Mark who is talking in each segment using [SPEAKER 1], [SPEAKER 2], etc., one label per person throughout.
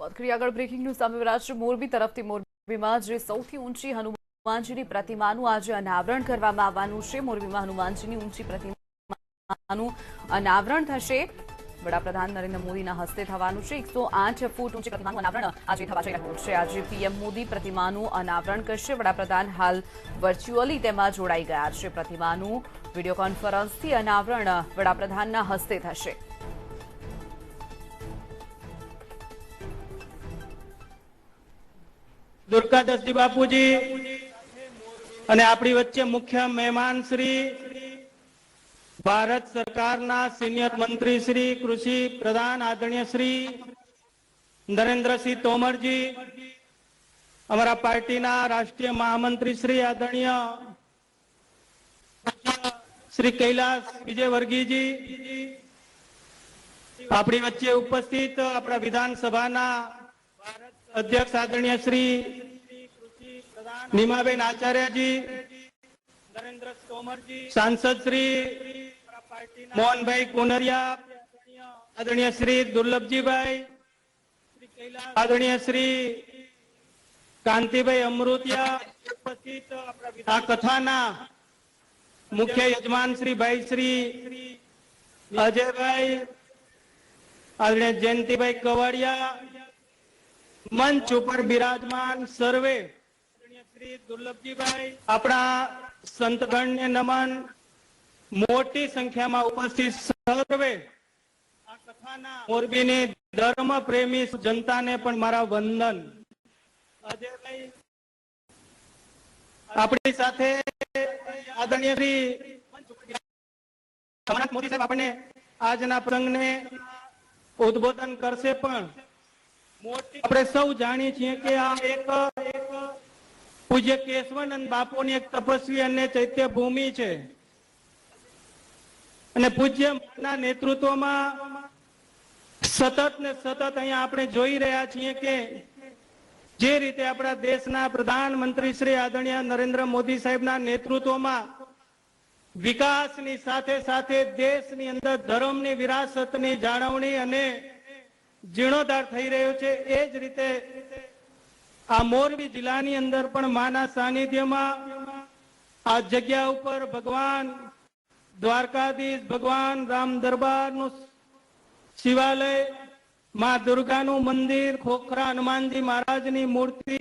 [SPEAKER 1] આગળ breaking news સામે રહ્યા મોરબી તરફથી મોરબીમાં જે સૌથી ઊંચી હનુમાનજીની પ્રતિમાનું આજે અનાવરણ કરવામાં આવવાનું છે। મોરબીમાં હનુમાનજીની ઊંચી પ્રતિમાનું અનાવરણ થશે। વડાપ્રધાન નરેન્દ્ર મોદીના હસ્તે થવાનું છે। 108 ફૂટ ઊંચી પ્રતિમાનું અનાવરણ આજે થવા જઈ રહ્યું છે। આજે પીએમ મોદી પ્રતિમાનું અનાવરણ કરશે। વડાપ્રધાન હાલ વર્ચ્યુઅલી તેમાં જોડાઈ ગયા છે। પ્રતિમાનું વિડીયો કોન્ફરન્સથી અનાવરણ વડાપ્રધાનના હસ્તે થશે।
[SPEAKER 2] दुर्गादासजी बापूजी અને આપણી વચ્ચે મુખ્ય મહેમાન શ્રી ભારત સરકારના સિનિયર મંત્રી શ્રી કૃષિ પ્રધાન આદરણીય શ્રી નરેન્દ્રસિંહ તોમરજી, અમારા પાર્ટીના રાષ્ટ્રીય મહામંત્રી શ્રી આદરણીય શ્રી કૈલાસ વિજયવર્ગીયજી, આપણી વચ્ચે ઉપસ્થિત આપણા વિધાનસભાના अध्यक्ष आदरणीय श्री नीमाबेन आचार्य जी, नरेंद्र तोमर जी, सांसद श्री मोहन भाई कोनरिया, आदरणीय श्री दुर्लभ जी भाई, आदरणीय श्री कांति भाई अमृतिया, उपस्थित आ कथाना मुख्य यजमान श्री भाई श्री अजय भाई, आदरणीय जयंती भाई कवाड़िया, मंच पर विराजमान सर्वे श्री दुर्लभजी भाई, अपना संतगण ने नमन। मोटी संख्या में उपस्थित सर्वे आ कथाना मोरबी ने धर्म प्रेमी जनता ने पण मारा वंदन। अजय भाई अपनी साथे आदरणीय श्री मोदी साहब अपने आजना प्रसंग ने उद्बोधन करसे पण આપણે સૌ જાણીએ છીએ કે આ એક પૂજ્ય કેશવાનંદ બાપુની એક તપસ્વી અને ચૈત્ય ભૂમિ છે અને પૂજ્યના નેતૃત્વમાં સતત ને સતત અહીંયા આપણે જોઈ રહ્યા છીએ કે જે રીતે આપણા દેશના પ્રધાનમંત્રી શ્રી આદરણીય નરેન્દ્ર મોદી સાહેબના નેતૃત્વમાં વિકાસની સાથે સાથે દેશની અંદર ધર્મની વિરાસતની જાળવણી અને जीर्णोद्धार થઈ રહ્યો છે। એ જ રીતે આ મોરબી જિલ્લાની અંદર પણ માના સાનિધ્યમાં આ જગ્યા ઉપર ભગવાન દ્વારકાધીશ, ભગવાન રામ દરબારનું શિવાલય, માં દુર્ગાનું મંદિર, ખોખરા હનુમાનજી મહારાજની મૂર્તિ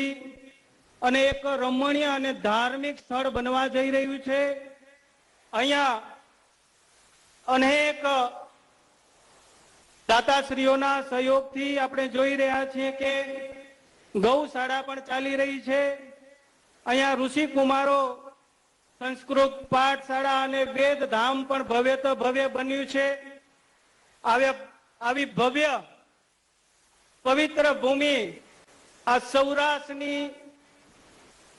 [SPEAKER 2] અને એક રમણીય અને ધાર્મિક સ્થળ બનવા જઈ રહ્યું છે। અહીંયા અનેક દાતાશ્રીઓના સહયોગથી આપણે જોઈ રહ્યા છીએ કે ગૌશાળા પણ ચાલી રહી છે। અહીંયા ઋષિ કુમારો સંસ્કૃત પાઠશાળા અને વેદ ધામ પણ ભવ્ય તો ભવ્ય બન્યું છે। આવી ભવ્ય પવિત્ર ભૂમિ આ સૌરાષ્ટ્રની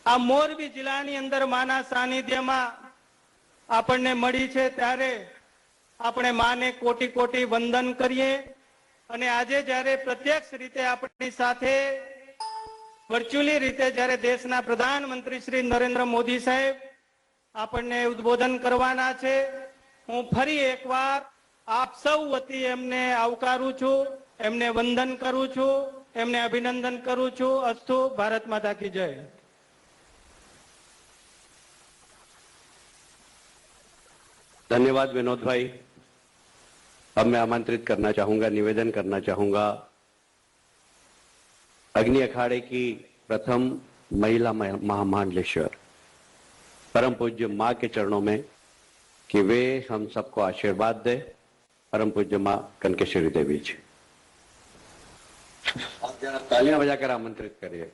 [SPEAKER 2] આ મોરબી જિલ્લાની અંદર માના સાનિધ્યમાં આપણને મળી છે, ત્યારે આપણે માને કોટી કોટી વંદન કરીએ। અને આજે જ્યારે પ્રત્યક્ષ રીતે આપણી સાથે વર્ચ્યુઅલી રીતે જ્યારે દેશના પ્રધાનમંત્રી શ્રી નરેન્દ્ર મોદી સાહેબ આપણને ઉદ્બોધન કરવાના છે, હું ફરી એકવાર આપ સૌ વતી એમને આવકારું છું, એમને વંદન કરું છું, એમને અભિનંદન કરું છું। અસ્તુ। ભારત માતા કી જય।
[SPEAKER 3] धन्यवाद विनोद भाई। अब मैं आमंत्रित करना चाहूंगा, निवेदन करना चाहूंगा अग्नि अखाड़े की प्रथम महिला महामंडलेश्वर परम पूज्य मां के चरणों में कि वे हम सबको आशीर्वाद दे। परम पूज्य मां कनकेश्वरी देवी जी, आप जरा तालियां बजाकर आमंत्रित करिए।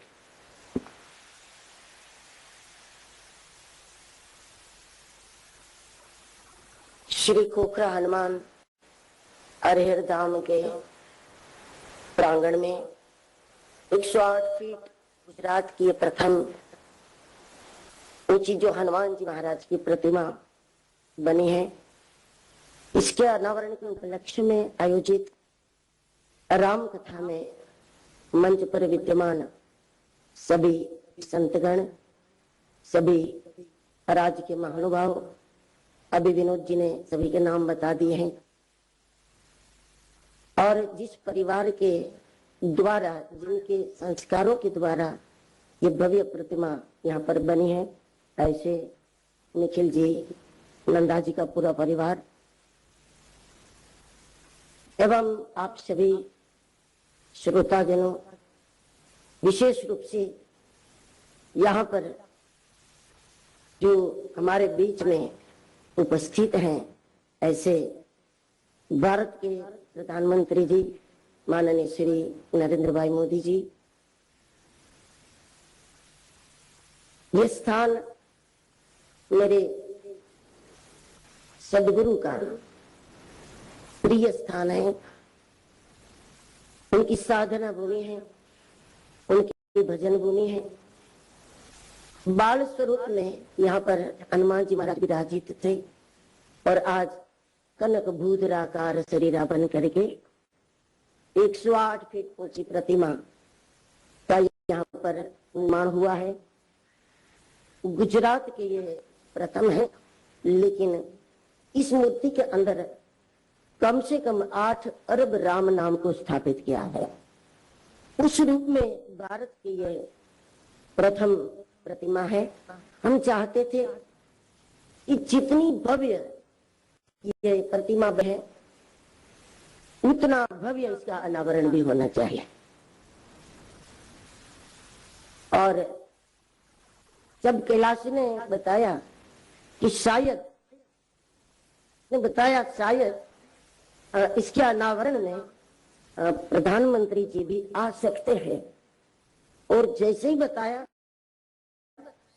[SPEAKER 4] श्री खोखरा हनुमान अरहर धाम के प्रांगण में 108 फीट गुजरात की प्रथम ऊंची जो हनुमान जी महाराज की प्रतिमा बनी है, इसके अनावरण के उपलक्ष्य में आयोजित राम कथा में मंच पर विद्यमान सभी संतगण, सभी राज्य के महानुभाव, अभी विनोद जी ने सभी के नाम बता दिए हैं। और जिस परिवार के द्वारा, जिनके संस्कारों के द्वारा ये भव्य प्रतिमा यहाँ पर बनी है, ऐसे निखिल जी, नंदा जी का पूरा परिवार एवं आप सभी श्रोताजनों, विशेष रूप से यहाँ पर जो हमारे बीच में उपस्थित हैं, ऐसे भारत के प्रधानमंत्री जी माननीय श्री नरेंद्र भाई मोदी जी, ये स्थान मेरे सदगुरु का प्रिय स्थान है, उनकी साधना भूमि है, उनकी भजन भूमि है। बाल स्वरूप में यहाँ पर हनुमान जी महाराज विराजित थे और आज कनक भूधराकार शरीरा बन करके 108 फीट ऊंची प्रतिमा का यहाँ पर निर्माण हुआ है। गुजरात के ये प्रथम है, लेकिन इस मूर्ति के अंदर कम से कम 8 अरब राम नाम को स्थापित किया है। उस रूप में भारत की ये प्रथम प्रतिमा है। हम चाहते थे कि जितनी भव्य ये प्रतिमा है, उतना भव्य इसका अनावरण भी होना चाहिए। और जब कैलाश ने बताया कि शायद इसके अनावरण में प्रधानमंत्री जी भी आ सकते हैं, और जैसे ही बताया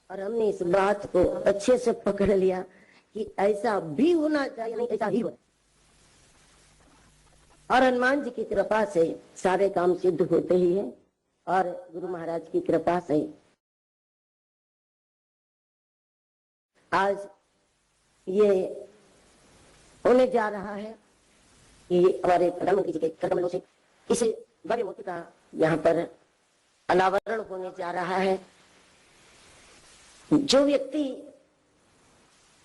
[SPEAKER 4] और हमने इस बात को अच्छे से पकड़ लिया कि ऐसा भी होना चाहिए, नहीं ऐसा ही हो। और हनुमान जी की कृपा से सारे काम सिद्ध होते ही है, और गुरु महाराज की कृपा से आज ये होने जा रहा है कि हमारे प्रधानमंत्री जी के कदमों से इस बड़े मूर्ति का यहाँ पर अनावरण होने जा रहा है। जो व्यक्ति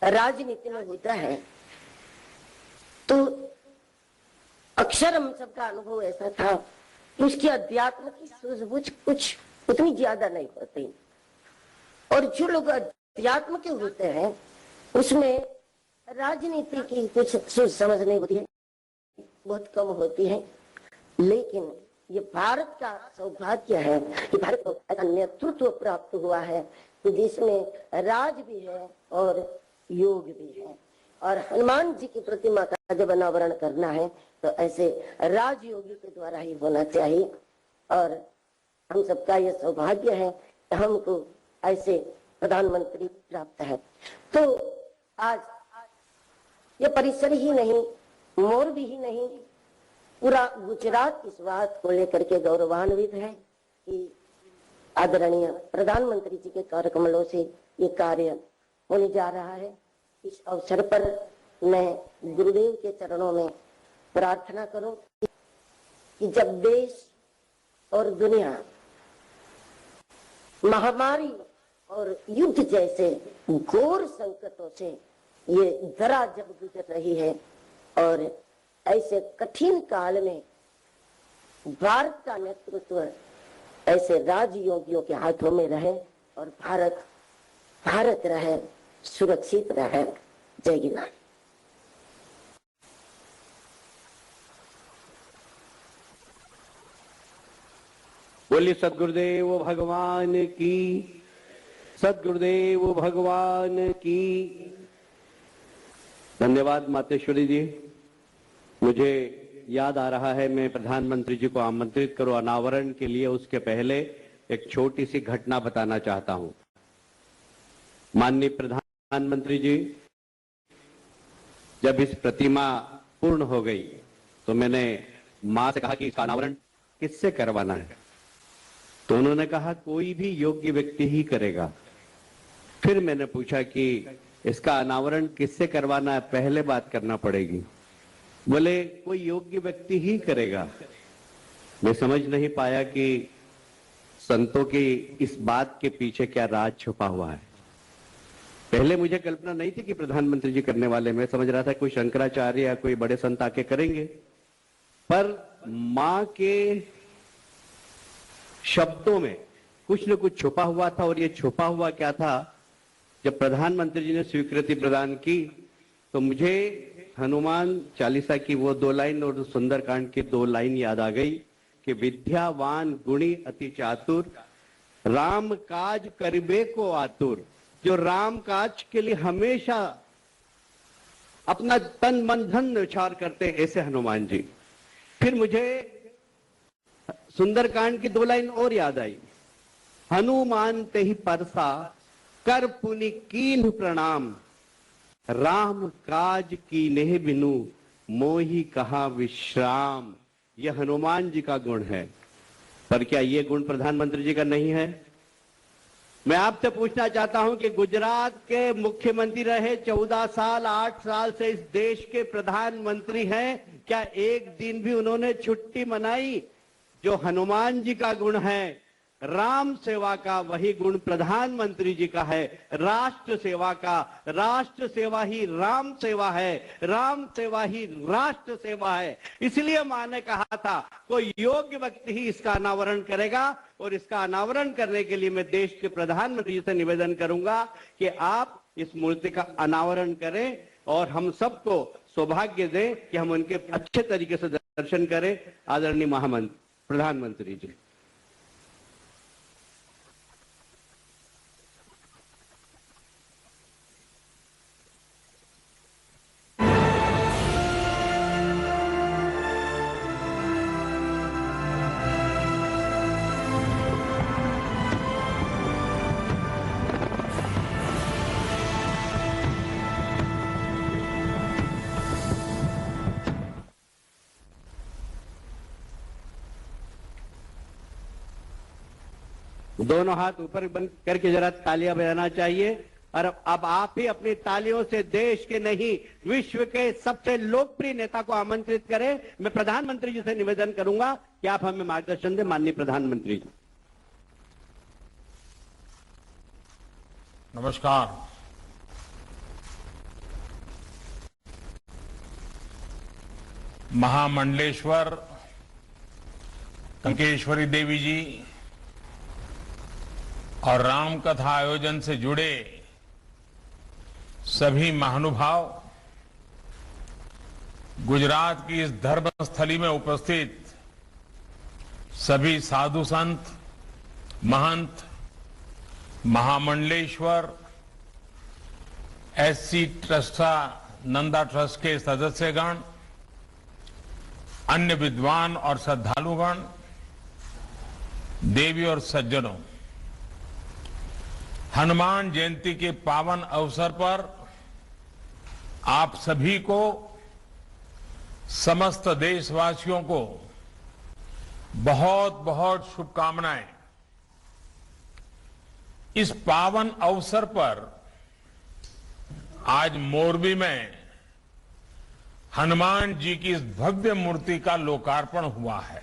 [SPEAKER 4] राजनीति में होता है तो अक्सर हम सबका अनुभव ऐसा था कि उसकी अध्यात्म की सूझबूझ कुछ उतनी ज्यादा नहीं होती, और जो लोग अध्यात्म के होते हैं उसमें राजनीति की कुछ सोच समझ नहीं होती है, बहुत कम होती है। लेकिन ये भारत का सौभाग्य है कि भारत को ऐसा नेतृत्व प्राप्त हुआ है कि जिसमें राज भी है और योग भी है। और हनुमान जी की प्रतिमा का जब अनावरण करना है तो ऐसे राजयोगी के द्वारा ही होना चाहिए, और हम सबका ये सौभाग्य है कि हमको ऐसे प्रधानमंत्री प्राप्त है। तो आज ये परिसर ही नहीं, मोरबी ही नहीं, पूरा गुजरात इस बात को लेकर के गौरवान्वित है कि आदरणीय प्रधानमंत्री जी के कार्य कमलों से ये कार्य होने जा रहा है। इस अवसर पर मैं गुरुदेव के चरणों में प्रार्थना करूं कि जब देश और दुनिया महामारी और युद्ध जैसे घोर संकटों से ये धरा जब गुजर रही है, और ऐसे कठिन काल में भारत का नेतृत्व ऐसे राजयोगियों के हाथों में रहे और भारत रहे, सुरक्षित रहे। जय गिरनार।
[SPEAKER 3] बोलिए सद्गुरुदेव भगवान की, सद्गुरुदेव भगवान की। धन्यवाद मातेश्वरी जी। मुझे याद आ रहा है, मैं प्रधानमंत्री जी को आमंत्रित करूं अनावरण के लिए, उसके पहले एक छोटी सी घटना बताना चाहता हूं। माननीय प्रधानमंत्री जी, जब इस प्रतिमा पूर्ण हो गई तो मैंने मां से कहा कि इसका अनावरण किससे करवाना है, तो उन्होंने कहा कोई भी योग्य व्यक्ति ही करेगा। फिर मैंने पूछा कि इसका अनावरण किससे करवाना है, पहले बात करना पड़ेगी। बोले कोई योग्य व्यक्ति ही करेगा। मैं समझ नहीं पाया कि संतों की इस बात के पीछे क्या राज छुपा हुआ है। पहले मुझे कल्पना नहीं थी कि प्रधानमंत्री जी करने वाले, मैं समझ रहा था कोई शंकराचार्य या कोई बड़े संत आके करेंगे, पर मां के शब्दों में कुछ न कुछ छुपा हुआ था। और ये छुपा हुआ क्या था, जब प्रधानमंत्री जी ने स्वीकृति प्रदान की तो मुझे हनुमान चालीसा की वो 2 लाइन और सुंदरकांड की 2 लाइन याद आ गई कि विद्यावान गुणी अति चातुर, राम काज करिबे को आतुर। जो राम काज के लिए हमेशा अपना तन मन धन न्यौछावर करते हैं, ऐसे हनुमान जी। फिर मुझे सुंदरकांड की 2 लाइन और याद आई, हनुमान ते ही परसा कर पुनि कीन्ह प्रणाम, राम काज की नेह बिनु मोहि कहा विश्राम। यह हनुमान जी का गुण है, पर क्या ये गुण प्रधानमंत्री जी का नहीं है? मैं आपसे पूछना चाहता हूं कि गुजरात के मुख्यमंत्री रहे 14 साल, 8 साल से इस देश के प्रधानमंत्री हैं, क्या एक दिन भी उन्होंने छुट्टी मनाई? जो हनुमान जी का गुण है राम सेवा का, वही गुण प्रधानमंत्री जी का है राष्ट्र सेवा का। राष्ट्र सेवा ही राम सेवा है, राम सेवा ही राष्ट्र सेवा है। इसलिए मां ने कहा था कोई योग्य व्यक्ति ही इसका अनावरण करेगा, और इसका अनावरण करने के लिए मैं देश के प्रधानमंत्री जी से निवेदन करूंगा कि आप इस मूर्ति का अनावरण करें और हम सबको सौभाग्य दें कि हम उनके अच्छे तरीके से दर्शन करें। आदरणीय महामंत्री प्रधानमंत्री जी। दोनों हाथ ऊपर बंद करके जरा तालियां बजाना चाहिए। और अब आप ही अपनी तालियों से देश के नहीं विश्व के सबसे लोकप्रिय नेता को आमंत्रित करें। मैं प्रधानमंत्री जी से निवेदन करूंगा कि आप हमें मार्गदर्शन दें। माननीय प्रधानमंत्री जी।
[SPEAKER 5] नमस्कार। महामंडलेश्वर कंकेश्वरी देवी जी और राम कथा आयोजन से जुड़े सभी महानुभाव, गुजरात की इस धर्मस्थली में उपस्थित सभी साधु संत, महंत, महामंडलेश्वर एससी ट्रस्टा नंदा ट्रस्ट के सदस्यगण, अन्य विद्वान और श्रद्धालुगण, देवी और सज्जनों, हनुमान जयंती के पावन अवसर पर आप सभी को, समस्त देशवासियों को बहुत बहुत शुभकामनाएं। इस पावन अवसर पर आज मोरबी में हनुमान जी की इस भव्य मूर्ति का लोकार्पण हुआ है।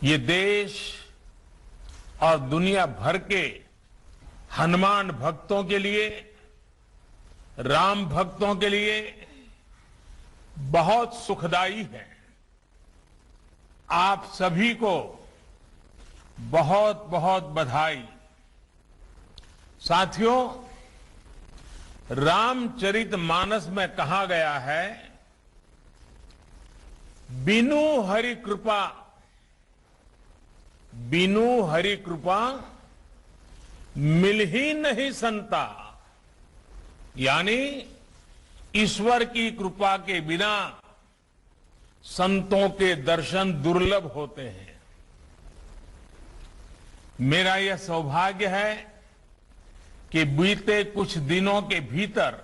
[SPEAKER 5] ये देश और दुनिया भर के हनुमान भक्तों के लिए, राम भक्तों के लिए बहुत सुखदायी है। आप सभी को बहुत बहुत बधाई। साथियों, रामचरितमानस में कहा गया है, बिनु हरि कृपा, बिनु हरि कृपा मिल ही नहीं संता। यानी ईश्वर की कृपा के बिना संतों के दर्शन दुर्लभ होते हैं। मेरा यह सौभाग्य है कि बीते कुछ दिनों के भीतर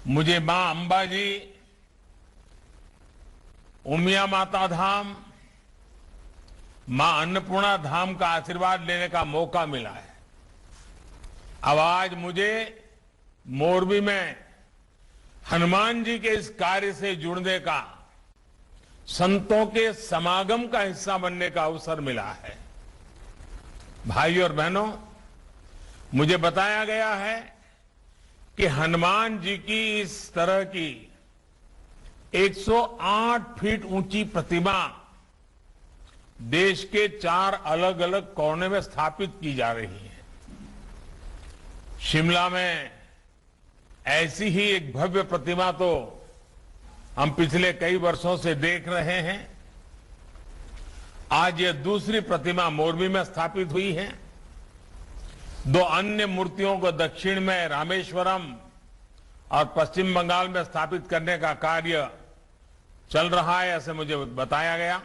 [SPEAKER 5] मुझे मां अंबा जी, उमिया माता धाम, मां अन्नपूर्णा धाम का आशीर्वाद लेने का मौका मिला है। अब आज मुझे मोरबी में हनुमान जी के इस कार्य से जुड़ने का, संतों के समागम का हिस्सा बनने का अवसर मिला है। भाइयों और बहनों, मुझे बताया गया है कि हनुमान जी की इस तरह की 108 फीट ऊंची प्रतिमा देश के 4 अलग अलग कोने में स्थापित की जा रही है। शिमला में ऐसी ही एक भव्य प्रतिमा तो हम पिछले कई वर्षों से देख रहे हैं। आज ये दूसरी प्रतिमा मोरबी में स्थापित हुई है। 2 अन्य मूर्तियों को दक्षिण में रामेश्वरम और पश्चिम बंगाल में स्थापित करने का कार्य चल रहा है, ऐसे मुझे बताया गया।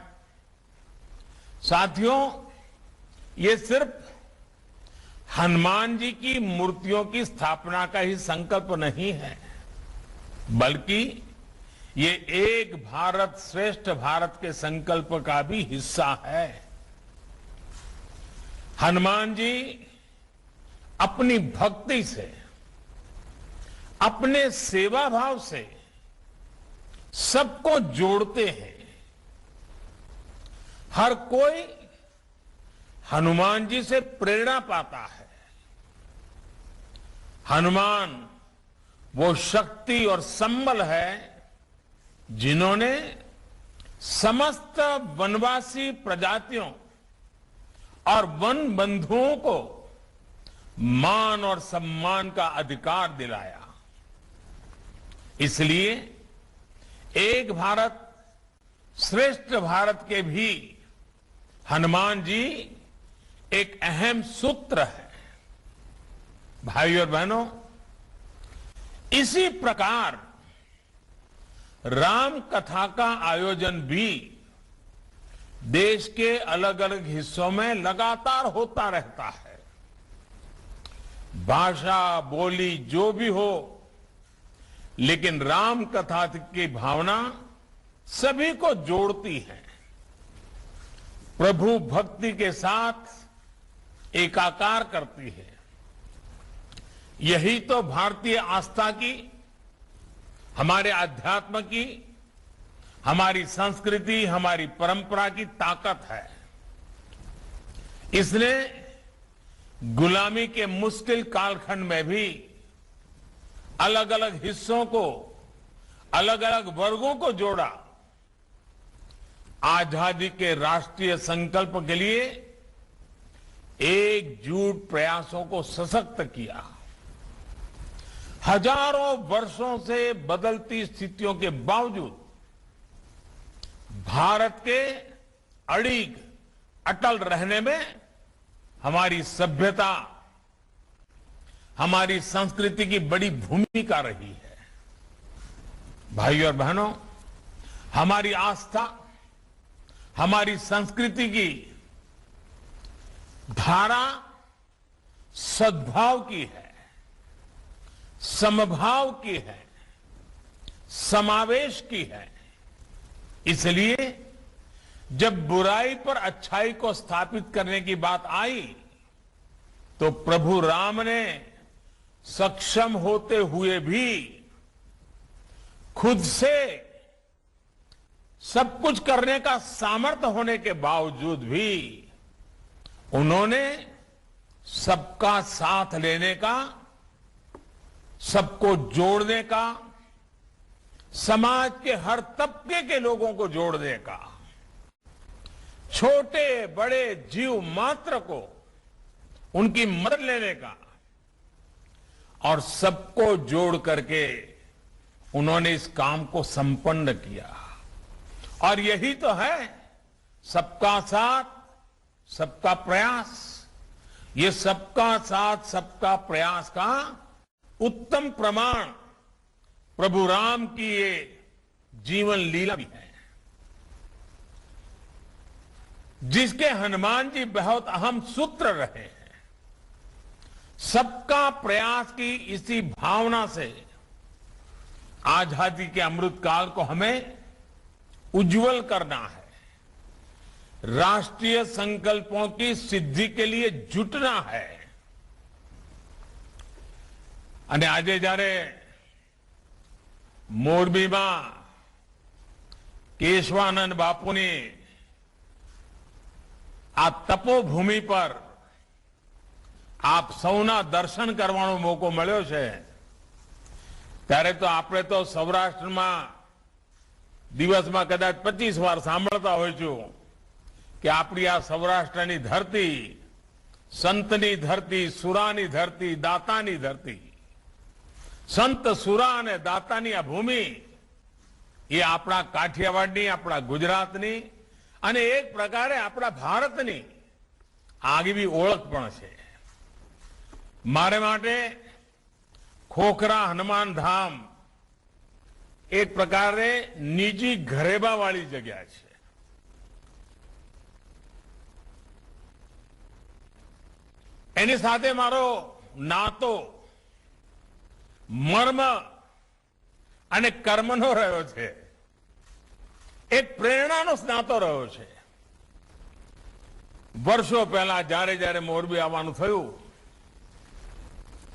[SPEAKER 5] साथियों, ये सिर्फ हनुमान जी की मूर्तियों की स्थापना का ही संकल्प नहीं है, बल्कि ये एक भारत श्रेष्ठ भारत के संकल्प का भी हिस्सा है। हनुमान जी अपनी भक्ति से, अपने सेवा भाव से सबको जोड़ते हैं। हर कोई हनुमान जी से प्रेरणा पाता है। हनुमान वो शक्ति और संबल है जिन्होंने समस्त वनवासी प्रजातियों और वन बंधुओं को मान और सम्मान का अधिकार दिलाया। इसलिए एक भारत श्रेष्ठ भारत के भी हनुमान जी एक अहम सूत्र है। भाइयों और बहनों, इसी प्रकार राम कथा का आयोजन भी देश के अलग अलग हिस्सों में लगातार होता रहता है। भाषा बोली जो भी हो, लेकिन राम कथा की भावना सभी को जोड़ती है। प्रभु भक्ति के साथ एकाकार करती है। यही तो भारतीय आस्था की, हमारे अध्यात्म की, हमारी संस्कृति, हमारी परंपरा की ताकत है। इसने गुलामी के मुश्किल कालखंड में भी अलग अलग हिस्सों को, अलग अलग वर्गों को जोड़ा। आजादी के राष्ट्रीय संकल्प के लिए एकजुट प्रयासों को सशक्त किया। हजारों वर्षों से बदलती स्थितियों के बावजूद भारत के अड़िग अटल रहने में हमारी सभ्यता, हमारी संस्कृति की बड़ी भूमिका रही है। भाइयों और बहनों, हमारी आस्था, हमारी संस्कृति की धारा सद्भाव की है, समभाव की है, समावेश की है। इसलिए जब बुराई पर अच्छाई को स्थापित करने की बात आई, तो प्रभु राम ने सक्षम होते हुए भी, खुद से सब कुछ करने का सामर्थ्य होने के बावजूद भी उन्होंने सबका साथ लेने का, सबको जोड़ने का, समाज के हर तबके के लोगों को जोड़ने का, छोटे बड़े जीव मात्र को उनकी मदद लेने का, और सबको जोड़ करके उन्होंने इस काम को संपन्न किया। और यही तो है सबका साथ सबका प्रयास। ये सबका साथ सबका प्रयास का उत्तम प्रमाण प्रभु राम की ये जीवन लीला भी है, जिसके हनुमान जी बहुत अहम सूत्र रहे हैं। सबका प्रयास की इसी भावना से आजादी के अमृत काल को हमें उज्जवल करना है। राष्ट्रीय संकल्पों की सिद्धि के लिए जुटना है। અને આજે જ્યારે મોરબીમાં કેશવાનંદ બાપુની આ તપોભૂમિ પર આપ સૌના દર્શન કરવાનો મોકો મળ્યો છે, ત્યારે તો આપણે તો સૌરાષ્ટ્રમાં દિવસમાં કદાચ 25 વાર સાંભળતા હોય છું કે આપણી આ સૌરાષ્ટ્રની ધરતી સંતની ધરતી, સુરાની ધરતી, દાતાની ધરતી, સંત સુરા અને દાતાની આ ભૂમિ એ આપણા કાઠિયાવાડની, આપણા ગુજરાતની અને એક પ્રકારે આપણા ભારતની આગવી ઓળખ પણ છે. મારે માટે ખોખરા હનુમાન ધામ એક પ્રકારે નીજી ઘરેબા વાળી જગ્યા છે. એની સાથે મારો નાતો મર્મ અને કર્મનો રહ્યો છે. એક પ્રેરણાનો નાતો રહ્યો છે. વર્ષો પહેલા જ્યારે મોરબી આવવાનું થયું,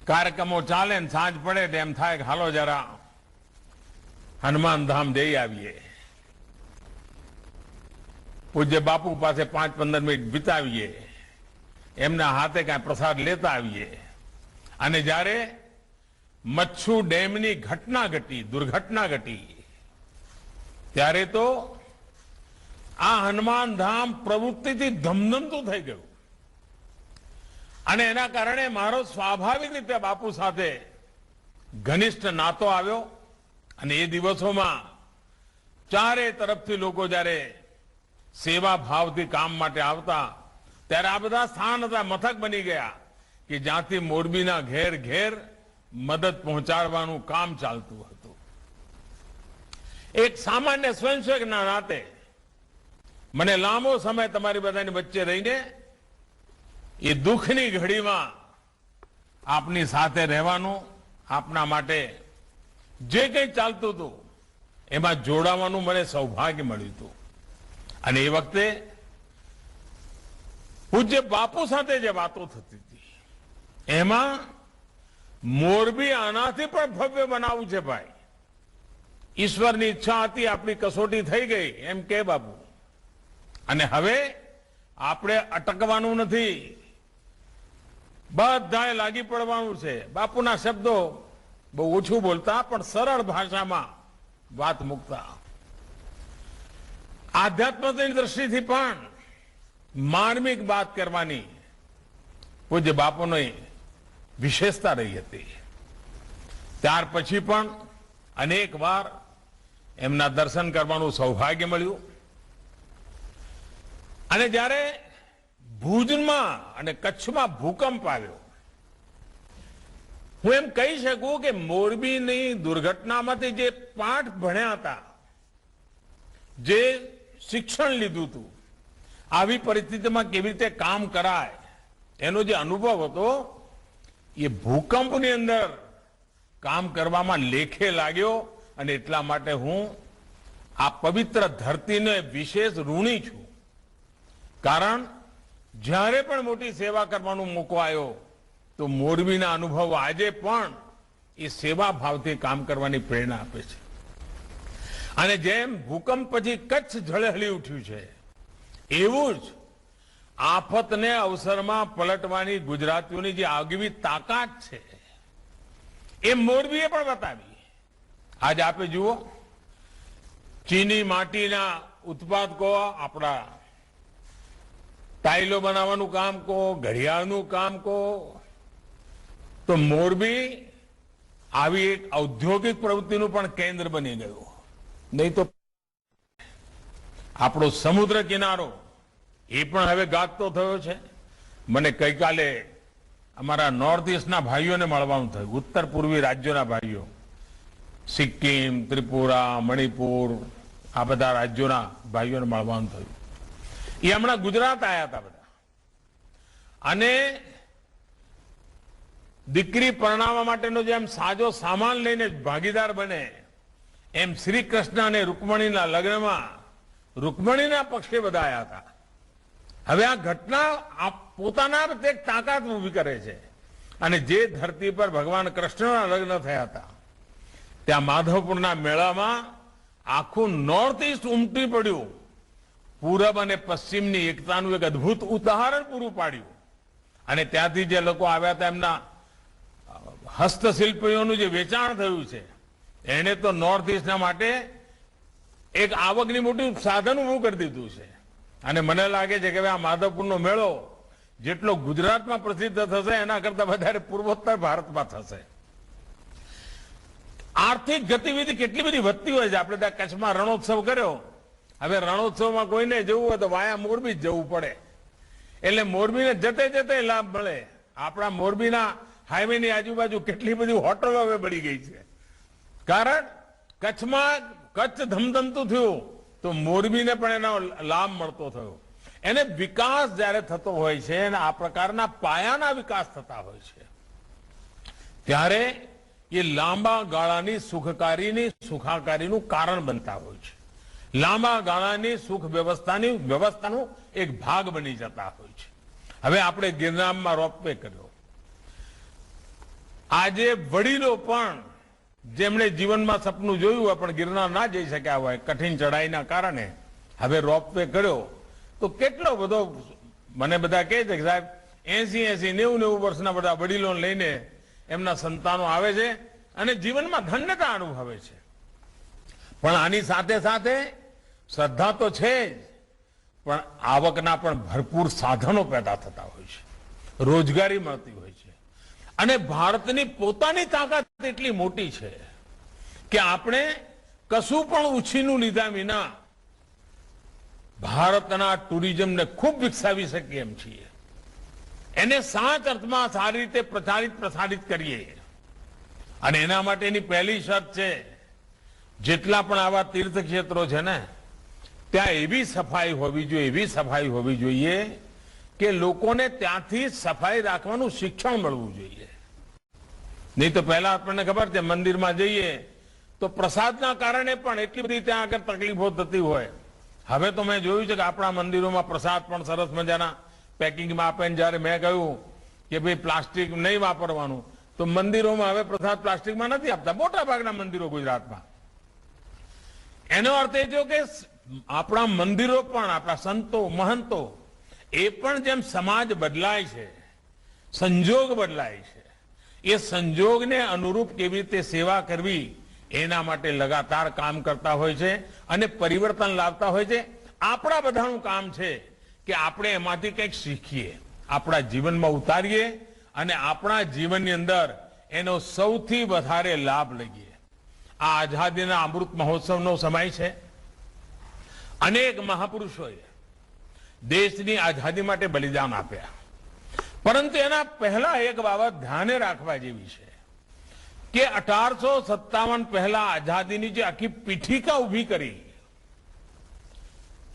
[SPEAKER 5] કાર્યક્રમો ચાલે ને સાંજ પડે તેમ થાય કે હાલો જરા હનુમાન ધામ જઈ આવીએ, પૂજ્ય બાપુ પાસે 5-15 મિનિટ વિતાવીએ, એમના હાથે કાંઈ પ્રસાદ લેતા આવીએ. અને જ્યારે મચ્છુ ડેમની દુર્ઘટના ઘટી ત્યારે તો આ હનુમાન ધામ પ્રવૃત્તિથી ધમધમતું થઈ ગયું. અને એના કારણે મારો સ્વાભાવિક રીતે બાપુ સાથે ઘનિષ્ઠ નાતો આવ્યો. અને એ દિવસોમાં ચારે તરફથી લોકો જ્યારે સેવા ભાવથી કામ માટે આવતા ત્યારે આ બધા સ્થાન હતા, મથક બની ગયા કે જ્યાંથી મોરબીના ઘેર ઘેર મદદ પહોંચાડવાનું કામ ચાલતું હતું. એક સામાન્ય સ્વયંસેવકના નાતે મને લાંબો સમય તમારી બધાની વચ્ચે રહીને એ દુઃખની ઘડીમાં આપની સાથે રહેવાનું, આપના માટે જે કંઈ ચાલતું હતું એમાં જોડાવાનું મને સૌભાગ્ય મળ્યું હતું. અને એ વખતે પૂજ્ય બાપુ સાથે જે વાતો થતી હતી એમાં મોરબી આનાથી પણ ભવ્ય બનાવવું છે ભાઈ. ઈશ્વરની ઈચ્છા હતી, આપણી કસોટી થઈ ગઈ એમ કે બાપુ. અને હવે આપણે અટકવાનું નથી, બધાએ લાગી પડવાનું છે. બાપુના શબ્દો બહુ ઓછું બોલતા પણ સરળ ભાષામાં વાત મૂકતા. આધ્યાત્મની દ્રષ્ટિથી પણ માર્મિક વાત કરવાની પૂજ્ય બાપુની વિશેષતા રહી હતી. ત્યાર પછી પણ અનેક વાર એમના દર્શન કરવાનું સૌભાગ્ય મળ્યું. અને જ્યારે ભુજમાં અને કચ્છમાં ભૂકંપ આવ્યો, હું એમ કહી શકું કે મોરબીની દુર્ઘટનામાંથી જે પાઠ ભણ્યા હતા, જે શિક્ષણ લીધું હતું, આવી પરિસ્થિતિમાં કેવી રીતે કામ કરાય એનો જે અનુભવ હતો એ ભૂકંપની અંદર કામ કરવામાં લેખે લાગ્યો. અને એટલા માટે હું આ પવિત્ર ધરતીને વિશેષ ઋણી છું. કારણ જ્યારે પણ મોટી સેવા કરવાનો મોકો આવ્યો તો મોરબીના અનુભવ આજે પણ એ સેવા ભાવથી કામ કરવાની પ્રેરણા આપે છે. અને જેમ ભૂકંપ પછી કચ્છ ઝળહળી ઉઠ્યું છે, એવું જ આફતને અવસરમાં પલટવાની ગુજરાતીઓની જે આગવી તાકાત છે એ મોરબીએ પણ બતાવી. આજે આપે જુઓ, ચીની માટીના ઉત્પાદકો આપણા ટાઇલો બનાવવાનું કામ કહો, ઘડિયાળનું કામ કહો, તો મોરબી આવી એક ઔદ્યોગિક પ્રવૃત્તિનું પણ કેન્દ્ર બની ગયું. નહીં તો આપણો સમુદ્ર કિનારો એ પણ હવે ગાજતો થયો છે. મને ગઈકાલે અમારા નોર્થ ઇસ્ટના ભાઈઓને મળવાનું થયું, ઉત્તર પૂર્વી રાજ્યોના ભાઈઓ, સિક્કિમ, ત્રિપુરા, મણિપુર, આ બધા રાજ્યોના ભાઈઓને મળવાનું થયું. એ હમણાં ગુજરાત આવ્યા હતા બધા. અને દીકરી પરણાવવા માટેનો જેમ સાજો સામાન લઈને ભાગીદાર બને એમ શ્રી કૃષ્ણ અને રૂકમણીના લગ્નમાં રૂકમણીના પક્ષે બધા આવ્યા હતા. હવે આ ઘટના પોતાના એક તાકાત ઊભી કરે છે. અને જે ધરતી પર ભગવાન કૃષ્ણના લગ્ન થયા હતા ત્યાં માધવપુરના મેળામાં આખું નોર્થ ઇસ્ટ ઉમટી પડ્યું. પૂરબ અને પશ્ચિમની એકતાનું એક અદભુત ઉદાહરણ પૂરું પાડ્યું. અને ત્યાંથી જે લોકો આવ્યા હતા એમના હસ્તશિલ્પીઓનું જે વેચાણ થયું છે એને તો નોર્થ ઇસ્ટના માટે એક આવકની મોટી સાધન ઊભું કરી દીધું છે. અને મને લાગે છે કે હવે આ માધવપુરનો મેળો જેટલો ગુજરાતમાં પ્રસિદ્ધ થશે એના કરતા વધારે પૂર્વોત્તર ભારતમાં થશે. આર્થિક ગતિવિધિ કેટલી બધી વધતી હોય છે. આપણે ત્યાં કચ્છમાં રણોત્સવ કર્યો. હવે રણોત્સવમાં કોઈને જવું હોય તો વાયા મોરબી જ જવું પડે. એટલે મોરબીને જતે જતે લાભ મળે. આપણા મોરબીના હાઈવેની આજુબાજુ કેટલી બધી હોટલો હવે બની ગઈ છે. કારણ કચ્છમાં કચ્છ ધમધમતું થયું તો મોરબીને પણ એનો લાભ મળતો થયો. એને વિકાસ જ્યારે થતો હોય છે અને આ પ્રકારના પાયાના વિકાસ થતા હોય છે ત્યારે એ લાંબા ગાળાની સુખાકારીનું કારણ બનતા હોય છે. લાંબા ગાળાની સુખ વ્યવસ્થાનો એક ભાગ બની જતા હોય છે. હવે આપણે ગિરનારમાં રોપવે કર્યો. આજે વડીલો પણ જેમણે જીવનમાં સપનું જોયું હોય પણ ગિરનાર ના જઈ શક્યા હોય કઠિન ચઢાઈના કારણે હવે રોપવે કર્યો તો કેટલો બધો મને બધા કહે છે કે સાહેબ 80-90 વર્ષના બધા વડીલો લઈને એમના સંતાનો આવે છે અને જીવનમાં ધન્યતા અનુભવે છે. પણ આની સાથે સાથે શ્રદ્ધા તો છે જ, પણ આવકના પણ ભરપૂર સાધનો પેદા થતા હોય છે, રોજગારી મળતી હોય છે. અને ભારતની પોતાની તાકાત એટલી મોટી છે કે આપણે કશું પણ ઉછીનું લીધા વિના ભારતના ટુરિઝમને ખૂબ વિકસાવી શકીએ એમ છીએ. એને સાચ અર્થમાં સારી રીતે પ્રસારિત કરીએ. અને એના માટેની પહેલી શરત છે જેટલા પણ આવા તીર્થક્ષેત્રો છે ને ત્યાં એવી સફાઈ હોવી જોઈએ કે લોકોને ત્યાંથી સફાઈ રાખવાનું શિક્ષણ મળવું જોઈએ. નહીં તો પહેલા આપણને ખબર છે મંદિરમાં જઈએ તો પ્રસાદના કારણે પણ એટલી બધી ત્યાં આગળ તકલીફો થતી હોય. હવે તો મેં જોયું છે કે આપણા મંદિરોમાં પ્રસાદ પણ સરસ મજાના પેકિંગમાં આપે. જ્યારે મેં કહ્યું કે ભાઈ પ્લાસ્ટિક નહીં વાપરવાનું તો મંદિરોમાં હવે પ્રસાદ પ્લાસ્ટિકમાં નથી આપતા મોટા ભાગના મંદિરો ગુજરાતમાં. એનો અર્થ એ થયો કે આપણા મંદિરો પણ આપણા સંતો મહંતો એ પણ જેમ સમાજ બદલાય છે, સંજોગ બદલાય છે, એ સંજોગને અનુરૂપ કેવી રીતે સેવા કરવી એના માટે લગાતાર કામ કરતા હોય છે અને પરિવર્તન લાવતા હોય છે. આપણા બધાનું કામ છે કે આપણે એમાંથી કંઈક શીખીએ, આપણા જીવનમાં ઉતારીએ અને આપણા જીવનની અંદર એનો સૌથી વધારે લાભ લઈએ. આ આઝાદીના અમૃત મહોત્સવનો સમય છે. અનેક મહાપુરુષોએ દેશની આઝાદી માટે બલિદાન આપ્યા. પરંતુ એના પહેલા એક બાબત ધ્યાને રાખવા જેવી છે કે 1857 પહેલા આઝાદીની જે આખી પીઠિકા ઉભી કરી,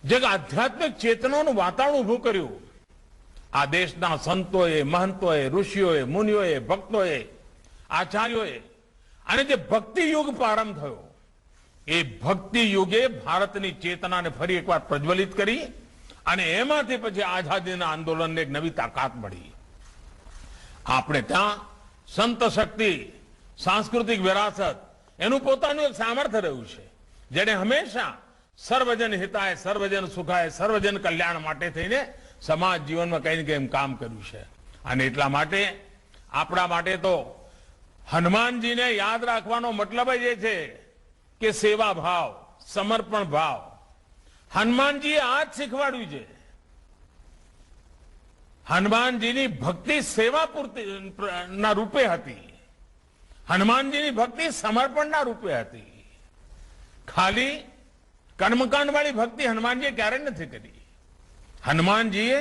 [SPEAKER 5] જે આધ્યાત્મિક ચેતનાનું વાતાવરણ ઉભું કર્યું, આ દેશના સંતોએ, મહંતોએ, ઋષિઓએ, મુનિઓએ, ભક્તોએ, આચાર્યોએ, અને જે ભક્તિ યુગ પ્રારંભ થયો એ ભક્તિ યુગે ભારતની ચેતનાને ફરી એકવાર પ્રજ્વલિત કરી અને એમાંથી પછી આઝાદીના આંદોલનને એક નવી તાકાત મળી. આપણે ત્યાં સંત શક્તિ, સાંસ્કૃતિક વિરાસત એનું પોતાનું એક સામર્થ્ય રહ્યું છે, જેને હંમેશા સર્વજન હિતાય, સર્વજન સુખાય, સર્વજન કલ્યાણ માટે થઈને સમાજ જીવનમાં કંઈ ને કંઈ કામ કર્યું છે. અને એટલા માટે આપણા માટે તો હનુમાનજીને યાદ રાખવાનો મતલબ જ એ છે કે સેવા ભાવ, સમર્પણ ભાવ. હનુમાનજીએ આ જ શીખવાડ્યું છે. હનુમાનજીની ભક્તિ સેવા પૂર્તિના રૂપે હતી. હનુમાનજીની ભક્તિ સમર્પણના રૂપે હતી. ખાલી કર્મકાંડ વાળી ભક્તિ હનુમાનજીએ ક્યારેય નથી કરી. હનુમાનજીએ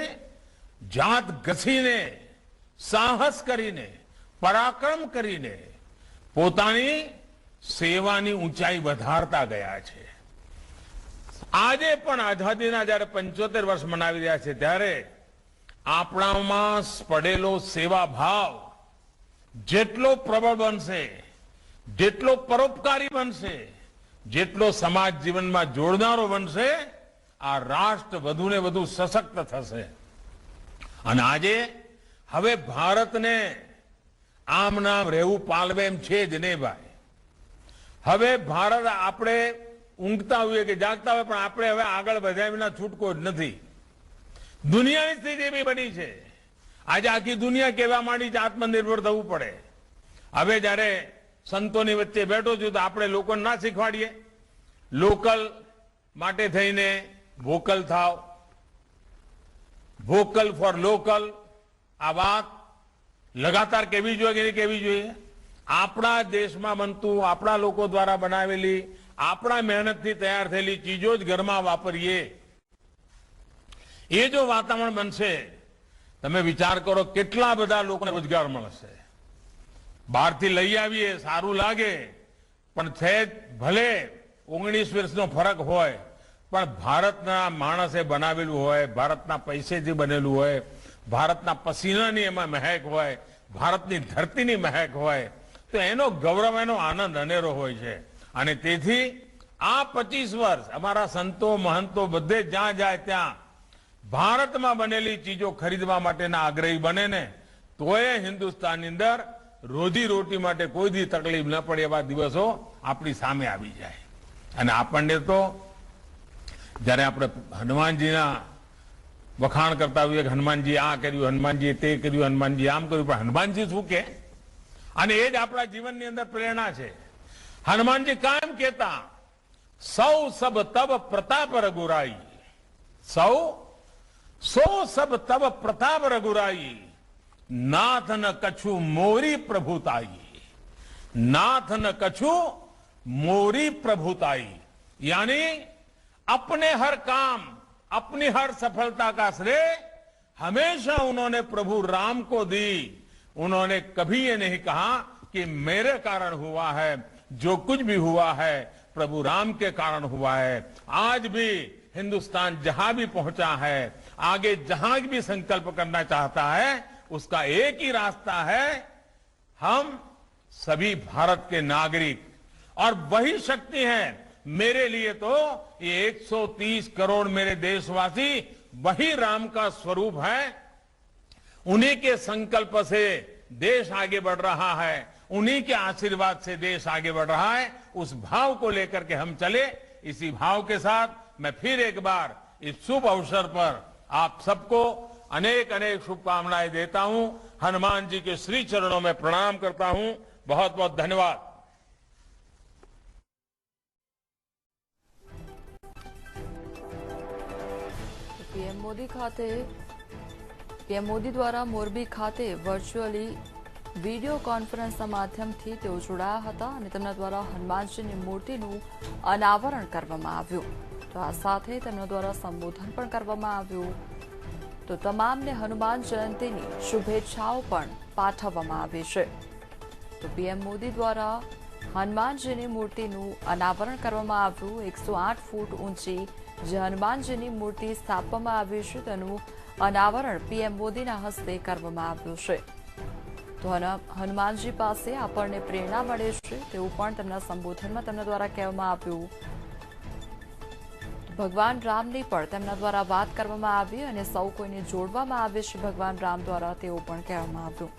[SPEAKER 5] જાત ઘસીને, સાહસ કરીને, પરાક્રમ કરીને પોતાની સેવાની ઊંચાઈ વધારતા ગયા છે. આજે પણ આઝાદીના જયારે 75 વર્ષ મનાવી રહ્યા છે ત્યારે આપણામાં પડેલો સેવા ભાવ જેટલો પ્રબળ બનશે, જેટલો પરોપકારી બનશે, જેટલો સમાજ જીવનમાં જોડનારો બનશે, આ રાષ્ટ્ર વધુને વધુ સશક્ત થશે. અને આજે હવે ભારતને આમ નામ રહેવું પાલવે એમ છે જ નહીં ભાઈ. હવે ભારત આપણે ઊંઘતા હોઈએ કે જાગતા હોય પણ આપણે હવે આગળ વધ્યા વિના છૂટકો જ નથી. દુનિયાની સ્થિતિ એવી બની છે. આજે આખી દુનિયા કહેવા માંડી છે આત્મનિર્ભર થવું પડે. હવે જયારે સંતોની વચ્ચે બેઠો છું તો આપણે લોકોને ના શીખવાડીએ લોકલ માટે થઈને વોકલ થાવ, વોકલ ફોર લોકલ આ વાત લગાતાર કેવી જોઈએ કે નહીં કેવી જોઈએ? આપણા દેશમાં બનતું, આપણા લોકો દ્વારા બનાવેલી, આપણા મહેનતથી તૈયાર થયેલી ચીજો જ ઘરમાં વાપરીએ. એ જો વાતાવરણ બનશે, તમે વિચાર કરો કેટલા બધા લોકોને રોજગાર મળશે. બહારથી લઈ આવીએ સારું લાગે, પણ છે ભલે 19 વર્ષનો ફરક હોય, પણ ભારતના માણસે બનાવેલું હોય, ભારતના પૈસેથી બનેલું હોય, ભારતના પસીનાની એમાં મહેક હોય, ભારતની ધરતીની મહેક હોય, તો એનો ગૌરવ, એનો આનંદ અનેરો હોય છે. અને તેથી આ 25 વર્ષ અમારા સંતો મહંતો બધે જ્યાં જાય ત્યાં ભારતમાં બનેલી ચીજો ખરીદવા માટેના આગ્રહી બને ને, તોય હિન્દુસ્તાનની અંદર રોજી રોટી માટે કોઈ દી તકલીફ ન પડે એવા દિવસો આપણી સામે આવી જાય. અને આપણને તો જ્યારે આપણે હનુમાનજીના વખાણ કરતા હોઈએ કે હનુમાનજી આ કર્યું, હનુમાનજી તે કર્યું, હનુમાનજી આમ કર્યું, પણ હનુમાનજી શું કે? અને એ જ આપણા જીવનની અંદર પ્રેરણા છે. હનુમાનજી કાયમ કહેતા, સૌ સબ તબ પ્રતાપ રઘુરાઈ, સૌ સબ તબ પ્રતાપ રઘુરાઈ, नाथ न कछु मोरी प्रभुताई, नाथ न कछु मोरी प्रभुताई, यानी अपने हर काम, अपनी हर सफलता का श्रेय हमेशा उन्होंने प्रभु राम को दी. उन्होंने कभी ये नहीं कहा कि मेरे कारण हुआ है, जो कुछ भी हुआ है प्रभु राम के कारण हुआ है. आज भी हिंदुस्तान जहां भी पहुंचा है, आगे जहां भी संकल्प करना चाहता है, उसका एक ही रास्ता है, हम सभी भारत के नागरिक. और वही शक्ति है. मेरे लिए तो ये 130 करोड़ मेरे देशवासी वही राम का स्वरूप है. उन्हीं के संकल्प से देश आगे बढ़ रहा है, उन्हीं के आशीर्वाद से देश आगे बढ़ रहा है. उस भाव को लेकर के हम चले. इसी भाव के साथ मैं फिर एक बार इस शुभ अवसर पर आप सबको अनेक अनेक शुभकामनाएं देता हूं. हनुमान जी के श्री चरणों में प्रणाम करता हूं. बहुत बहुत धन्यवाद.
[SPEAKER 1] પીએમ મોદી દ્વારા મોરબી ખાતે વર્ચ્યુઅલી વિડીયો કોન્ફરન્સના માધ્યમથી તેઓ જોડાયા હતા અને તેમના દ્વારા હનુમાનજીની મૂર્તિનું અનાવરણ કરવામાં આવ્યું. તો આ સાથે તેમના દ્વારા સંબોધન પણ કરવામાં આવ્યું. તો તમામને હનુમાન જયંતીની શુભેચ્છાઓ પણ પાઠવવામાં આવી છે. તો પીએમ મોદી દ્વારા હનુમાનજીની મૂર્તિનું અનાવરણ કરવામાં આવ્યું. 108 ફૂટ ઊંચી જે હનુમાનજીની મૂર્તિ સ્થાપવામાં આવી છે તેનું અનાવરણ પીએમ મોદીના હસ્તે કરવામાં આવ્યું છે. તો હનુમાનજી પાસે આપણને પ્રેરણા મળે છે તેવું પણ તેમના સંબોધનમાં તેમના દ્વારા કહેવામાં આવ્યું. ભગવાન રામની પણ તેમના દ્વારા વાત કરવામાં આવી અને સૌ કોઈને જોડવામાં આવે છે ભગવાન રામ દ્વારા તેવું પણ કહેવામાં આવ્યું.